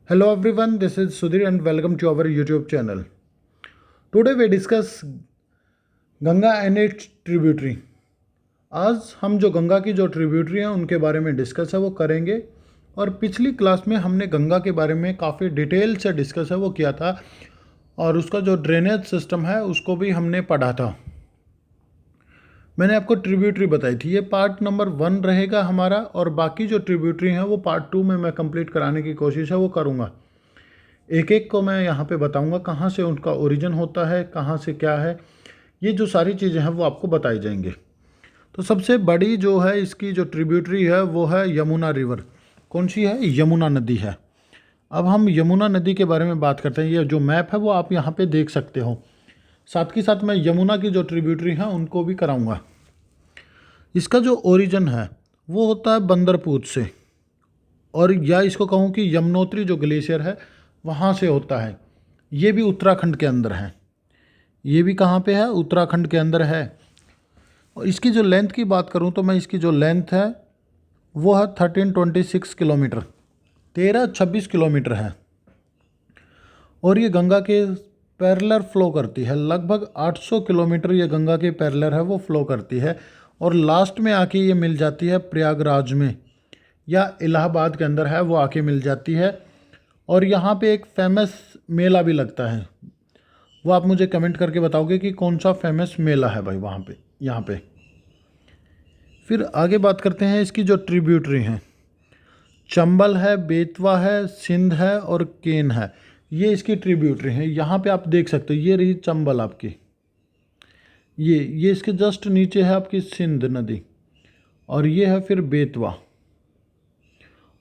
Hello everyone, this is Sudhir and welcome to our YouTube channel. Today we discuss Ganga and it's tributary. आज हम जो गंगा की जो tributary हैं उनके बारे में डिस्कस है वो करेंगे। और पिछली क्लास में हमने गंगा के बारे में काफ़ी डिटेल से डिस्कस है वो किया था और उसका जो ड्रेनेज सिस्टम है उसको भी हमने पढ़ा था। मैंने आपको ट्रिब्यूटरी बताई थी, ये पार्ट नंबर 1 रहेगा हमारा और बाकी जो ट्रिब्यूटरी हैं वो पार्ट 2 में मैं कंप्लीट कराने की कोशिश है वो करूँगा। एक एक को मैं यहाँ पे बताऊँगा कहाँ से उनका ओरिजिन होता है, कहाँ से क्या है, ये जो सारी चीज़ें हैं वो आपको बताई जाएंगे। तो सबसे बड़ी जो है इसकी जो ट्रिब्यूटरी है वो है यमुना रिवर। कौन सी है? यमुना नदी है। अब हम यमुना नदी के बारे में बात करते हैं। ये जो मैप है वो आप यहाँ पे देख सकते हो। साथ के साथ मैं यमुना की जो ट्रिब्यूटरी है उनको भी कराऊंगा। इसका जो ओरिजिन है वो होता है बंदरपूत से, और या इसको कहूँ कि यमुनोत्री जो ग्लेशियर है वहाँ से होता है। ये भी उत्तराखंड के अंदर है। ये भी कहाँ पे है? उत्तराखंड के अंदर है। और इसकी जो लेंथ की बात करूँ तो मैं इसकी जो लेंथ है वो है 1326 किलोमीटर, 1326 किलोमीटर है। और ये गंगा के पैरेलल फ्लो करती है। लगभग 800 किलोमीटर ये गंगा के पैरेलल है वो फ्लो करती है और लास्ट में आके ये मिल जाती है प्रयागराज में या इलाहाबाद के अंदर है वो आके मिल जाती है। और यहाँ पे एक फेमस मेला भी लगता है, वो आप मुझे कमेंट करके बताओगे कि कौन सा फेमस मेला है भाई वहाँ पे, यहाँ पे। फिर आगे बात करते हैं इसकी जो ट्रिब्यूटरी हैं। चंबल है, बेतवा है, सिंध है और केन है। ये इसकी ट्रिब्यूटरी हैं। यहाँ पे आप देख सकते हो, ये रही चंबल आपकी, ये इसके जस्ट नीचे है आपकी सिंध नदी, और ये है फिर बेतवा,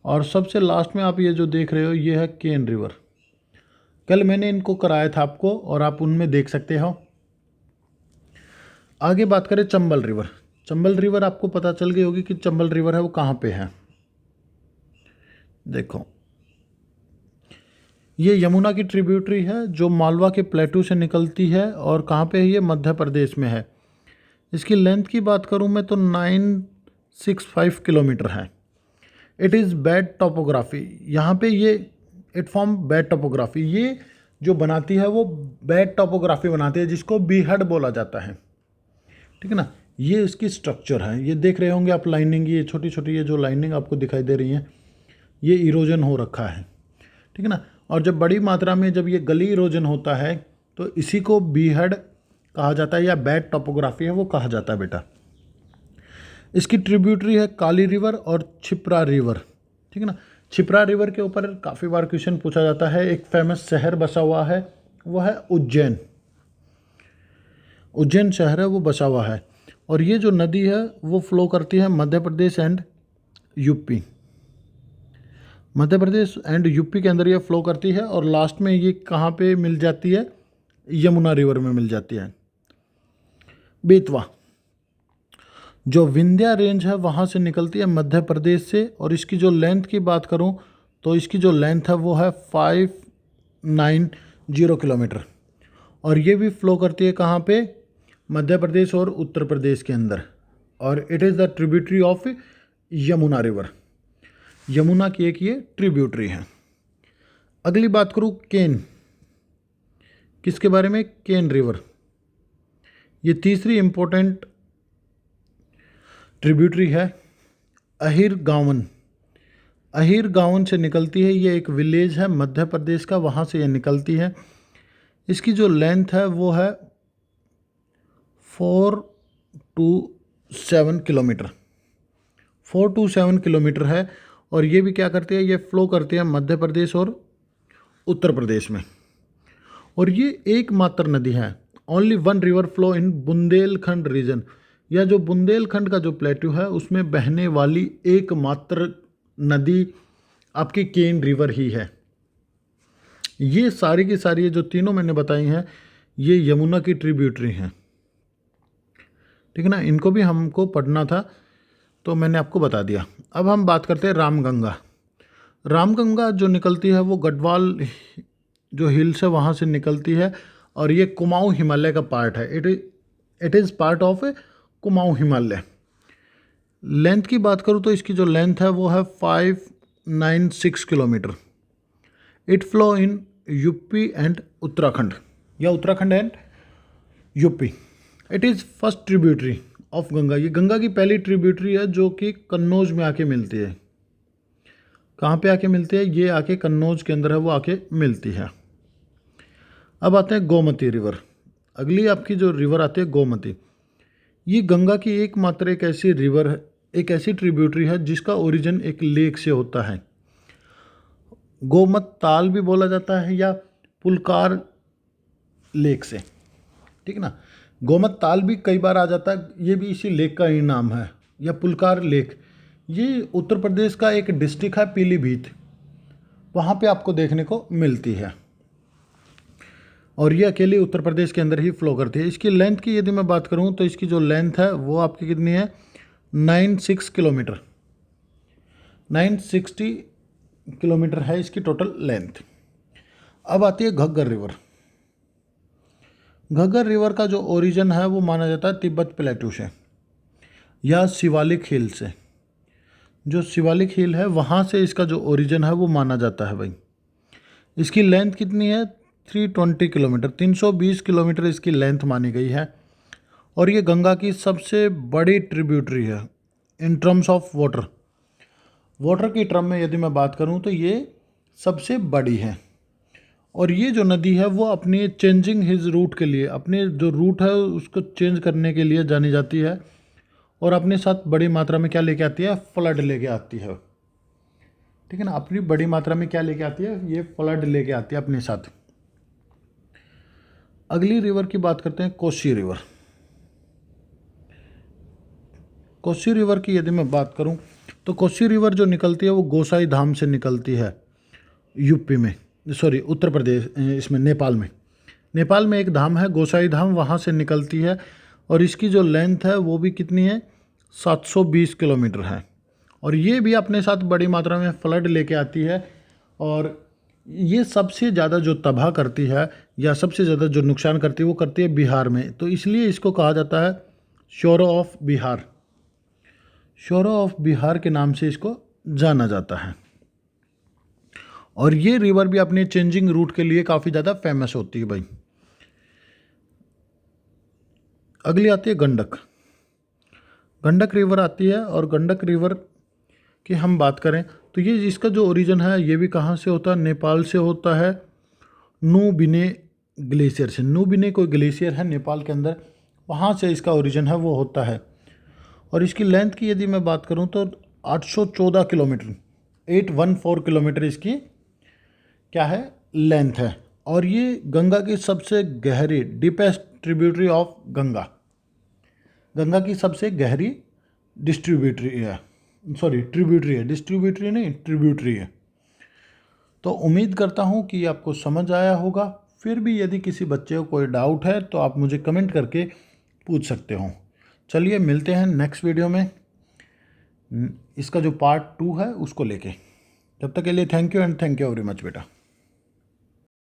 और सबसे लास्ट में आप ये जो देख रहे हो ये है केन रिवर। कल मैंने इनको कराया था आपको और आप उनमें देख सकते हो। आगे बात करें चंबल रिवर। चंबल रिवर आपको पता चल गई होगी कि चंबल रिवर है वो कहाँ पे है। देखो, ये यमुना की ट्रिब्यूटरी है जो मालवा के प्लेटू से निकलती है और कहाँ पे है? ये मध्य प्रदेश में है। इसकी लेंथ की बात करूँ मैं तो 965 किलोमीटर है। It is bad topography. यहाँ पे ये इट फॉर्म बैड टोपोग्राफी। ये जो बनाती है वो बैड टोपोग्राफी बनाती है जिसको बीहड़ बोला जाता है। ठीक है ना। ये इसकी स्ट्रक्चर है। ये देख रहे होंगे आप लाइनिंग, ये छोटी छोटी ये जो लाइनिंग आपको दिखाई दे रही है ये इरोजन हो रखा है। ठीक है ना। और जब बड़ी मात्रा में जब ये गली इरोजन होता है तो इसी को बीहड़ कहा जाता है या बैड टोपोग्राफी है वो कहा जाता है बेटा। इसकी ट्रिब्यूटरी है काली रिवर और छिप्रा रिवर। ठीक है ना। छिप्रा रिवर के ऊपर काफ़ी बार क्वेश्चन पूछा जाता है। एक फेमस शहर बसा हुआ है वो है उज्जैन। उज्जैन शहर है वो बसा हुआ है। और ये जो नदी है वो फ्लो करती है Madhya Pradesh and UP. Madhya Pradesh and UP के अंदर ये फ्लो करती है और लास्ट में ये कहाँ पे मिल जाती है? यमुना रिवर में मिल जाती है। बेतवा जो विंध्या रेंज है वहाँ से निकलती है मध्य प्रदेश से, और इसकी जो लेंथ की बात करूँ तो इसकी जो लेंथ है वो है 590 किलोमीटर। और ये भी फ्लो करती है कहाँ पे? मध्य प्रदेश और उत्तर प्रदेश के अंदर। और it is the tributary of Yamuna river. Yamuna की एक ये ट्रिब्यूटरी है। अगली बात करूँ केन, किसके बारे में? केन रिवर। ये तीसरी इम्पोर्टेंट ट्रिब्यूटरी है। अहिर गावन। अहिर गावन से निकलती है। ये एक विलेज है मध्य प्रदेश का, वहाँ से ये निकलती है। इसकी जो लेंथ है वो है 427 किलोमीटर, 427 किलोमीटर है। और ये भी क्या करती है? ये फ्लो करती है मध्य प्रदेश और उत्तर प्रदेश में। और ये एकमात्र नदी है, only one river flow in Bundelkhand region, या जो बुंदेलखंड का जो प्लेट्यू है उसमें बहने वाली एकमात्र नदी आपकी केन रिवर ही है। ये सारी की सारी जो तीनों मैंने बताई हैं ये यमुना की ट्रिब्यूटरी हैं। ठीक है ना। इनको भी हमको पढ़ना था तो मैंने आपको बता दिया। अब हम बात करते हैं रामगंगा। रामगंगा जो निकलती है वो गढ़वाल जो हिल्स है वहाँ से निकलती है और ये कुमाऊँ हिमालय का पार्ट है। It is part of Kumaon Himalaya. Length की बात करूँ तो इसकी जो लेंथ है वो है 596 kilometre. It flow in UP and Uttarakhand या Uttarakhand and UP. It is first tributary of Ganga. ये गंगा की पहली ट्रिब्यूटरी है जो कि कन्नौज में आके मिलती है। कहाँ पे आके मिलती है? ये आके कन्नौज के अंदर है, वो आके मिलती है। अब आते हैं गोमती रिवर। अगली आपकी जो रिवर आती है गोमती, ये गंगा की एकमात्र एक ऐसी रिवर है, एक ऐसी ट्रिब्यूटरी है जिसका ओरिजिन एक लेक से होता है। गोमत ताल भी बोला जाता है या पुलकार लेक से, ठीक है ना। गोमत ताल भी कई बार आ जाता है, ये भी इसी लेक का ही नाम है, या पुलकार लेक। ये उत्तर प्रदेश का एक डिस्ट्रिक्ट है पीलीभीत, वहाँ पे आपको देखने को मिलती है और ये अकेले उत्तर प्रदेश के अंदर ही फ्लो करती है। इसकी लेंथ की यदि मैं बात करूँ तो इसकी जो लेंथ है वो आपकी कितनी है? 96 किलोमीटर, 960 किलोमीटर है इसकी टोटल लेंथ। अब आती है घग्गर रिवर। घग्गर रिवर का जो ओरिजिन है वो माना जाता है तिब्बत प्लेटू से या शिवालिक हिल से। जो शिवालिक हिल है वहाँ से इसका जो ओरिजिन है वो माना जाता है भाई। इसकी लेंथ कितनी है? 320 किलोमीटर, 320 किलोमीटर इसकी लेंथ मानी गई है और ये गंगा की सबसे बड़ी ट्रिब्यूटरी है in terms of water. Water की टर्म में यदि मैं बात करूँ तो ये सबसे बड़ी है और ये जो नदी है वो अपनी चेंजिंग हिज रूट के लिए, अपने जो रूट है उसको चेंज करने के लिए जानी जाती है और अपने साथ बड़ी मात्रा में क्या लेके आती है? फ्लड लेके आती है, ठीक है ना। अपनी बड़ी मात्रा में क्या लेके आती है? ये फ्लड लेके आती है अपने साथ। अगली रिवर की बात करते हैं कोसी रिवर। कोसी रिवर की यदि मैं बात करूं तो कोसी रिवर जो निकलती है वो गोसाई धाम से निकलती है यूपी में, सॉरी उत्तर प्रदेश, इसमें नेपाल में एक धाम है गोसाई धाम, वहाँ से निकलती है और इसकी जो लेंथ है वो भी कितनी है? 720 किलोमीटर है और ये भी अपने साथ बड़ी मात्रा में फ्लड लेके आती है और ये सबसे ज़्यादा जो तबाह करती है या सबसे ज़्यादा जो नुकसान करती है वो करती है बिहार में। तो इसलिए इसको कहा जाता है sorrow of Bihar. Sorrow of Bihar के नाम से इसको जाना जाता है और ये रिवर भी अपने चेंजिंग रूट के लिए काफ़ी ज़्यादा फेमस होती है भाई। अगली आती है गंडक। गंडक रिवर आती है और गंडक रिवर की हम बात करें तो ये इसका जो ओरिजिन है ये भी कहाँ से होता है? नेपाल से होता है, नूबिने ग्लेशियर से। नूबिने कोई ग्लेशियर है नेपाल के अंदर, वहाँ से इसका ओरिजिन है वो होता है और इसकी लेंथ की यदि मैं बात करूँ तो 814 किलोमीटर, 814 किलोमीटर इसकी क्या है? लेंथ है और ये गंगा की सबसे गहरी, deepest tributary of Ganga. Ganga की सबसे गहरी डिस्ट्रीब्यूटरी है, सॉरी ट्रिब्यूटरी है, डिस्ट्रीब्यूटरी नहीं ट्रिब्यूटरी है। तो उम्मीद करता हूँ कि आपको समझ आया होगा। फिर भी यदि किसी बच्चे को कोई डाउट है तो आप मुझे कमेंट करके पूछ सकते हो। चलिए मिलते हैं नेक्स्ट वीडियो में, इसका जो पार्ट 2 है उसको लेके। तब तक के लिए thank you and thank you very much बेटा।